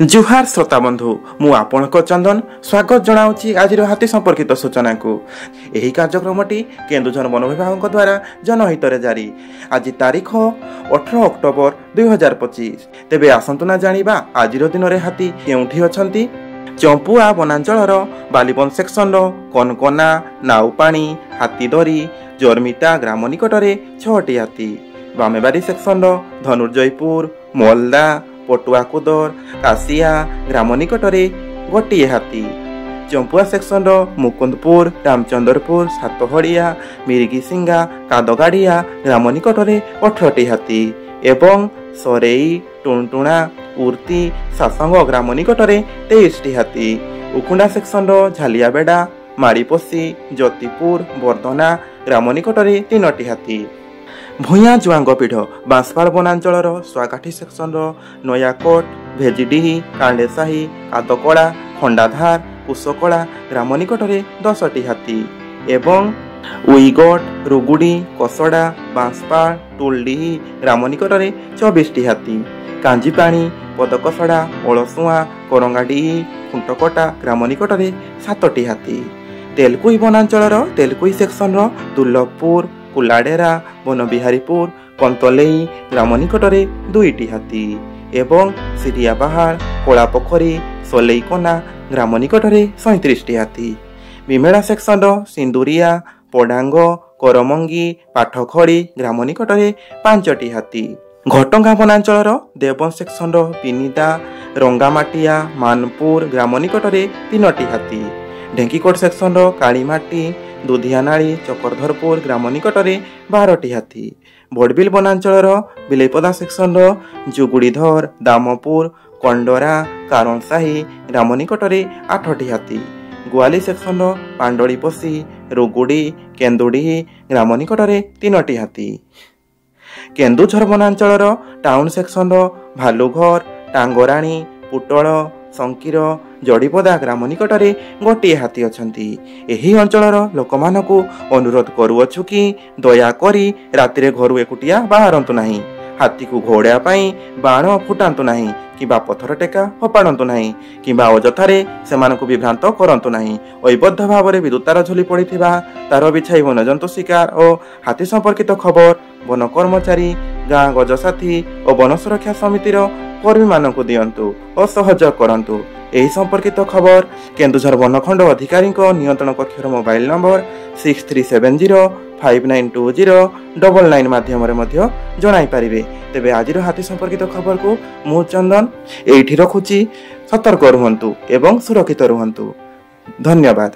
जुहार श्रोता बंधु मु आपणक चंदन स्वागत जनाऊँगी आज हाथी संपर्कित सूचना को। यही कार्यक्रमटी केन्दुझर वन विभाग द्वारा जनहित जारी। आज तारीख 18 अक्टोबर 2025। तेबे आसंतु ना जानिबा आज दिन में हाथी केउठी अछंती। चंपुआ वनांचल बालीबन सेक्शन कनकना नाउपाणी हाथीदरी जर्मिटा ग्राम निकट में 6टी हाथी, बामेबारी सेक्शन धनुर्जयपुर मोलदा पटुआकुदर कासिया ग्राम निकट में गोटे हाथी, चंपुआ सेक्शन मुकुंदपुर रामचंद्रपुर सातहड़िया मिर्गिसिंगा कादगाड़िया ग्राम निकट में 18टी हाथी एवं सरेई टुणटुणा उर्ती सासंग ग्राम निकट में 23टी हाथी, उकुंडा सेक्शन झालियाबेड़ा माड़ीपोसी ज्योतिपुर बर्धना ग्राम निकट में 3टी हाथी, भूया जुआंगपीढ़ बांसपाड़ वनांचल स्वाकाठी सेक्शन नयाकोट भेजिडीही कांडेसाही कादकड़ा खंडाधार कुशकड़ा ग्राम निकट में 10टी हाथी एवं उईगट रुगुड़ी कसड़ा बांसपाड़ टुलडीही ग्राम निकट में 24टी हाथी, कांजीपाणी पदकसड़ा ओलसुआ करंगाडीही खुंटकटा ग्राम निकट में 7टी हाथी, तेलकुई वनांचल तेलकुई सेक्शन दुर्लभपुर कुलाडेरा बनबिहारीपुर कंतलेई ग्राम निकट में 2टी हाथी एवं सिरिया पहाड़ कोलापोखरी सोलेईकोना ग्राम निकट में 37टी हाथी, विमेड़ा सेक्शन सिंदुरिया पडांग करमंगी पाठखड़ी ग्राम निकट में 5टी हाथी, घटंगा वनांचल देवन सेक्शन पिनिदा रंगामाटिया मानपुर ग्राम निकट में 3टी हाथी, ढेंकीकोट सेक्शन कालीमाटी दुधियानाड़ी चक्रधरपुर ग्राम निकट में 12टी हाथी, बड़बिल वनांचल बिलेपदा सेक्शन जुगुड़ीधर दामपुर कंडरा कारणसाही ग्राम निकट में 8टी हाथी, गुआली सेक्शन पांडड़ीपोसी रुगुड़ी केन्दुड़ी ग्राम निकट में 3टी हाथी, केन्दुझर वनांचल टाउन सेक्शन भालुघर टांगराणी पुटल संकीर जड़ीपदा ग्राम निकट में गोटे हाथी अछंती। एही अंचलर लोकमानकु अनुरोध करुअछु कि दयाकरी रातिरे घरु एकुटिया बाहरंतु नाही, हाथी को घोड़ा पाई बाण फुटांतु नाही किबा पथर टेका फपाड़ंतु नाही किबा अजथारे सेमानकु विभ्रांत करंतु नाही। ऐबद्ध भाव में विद्युत तार झुली पड़िथिबा तार बिछाई वन्यजंतु शिकार और हाथी संपर्कित खबर वन कर्मचारी गाँ गजसाथी और वन सुरक्षा समितिर कर्मी मानकु दियंतु और सहयोग करंतु। एही संपर्कित खबर केन्दुझर वनखंड अधिकारी नियंत्रण कक्षर मोबाइल नंबर 6370592099 माध्यम जणाई पारिबे। तेबे आज हाथी संपर्कित खबर को मु चंदन एठी रखुची। सतर्क रुहंतु एवं सुरक्षित रुहंतु। धन्यवाद।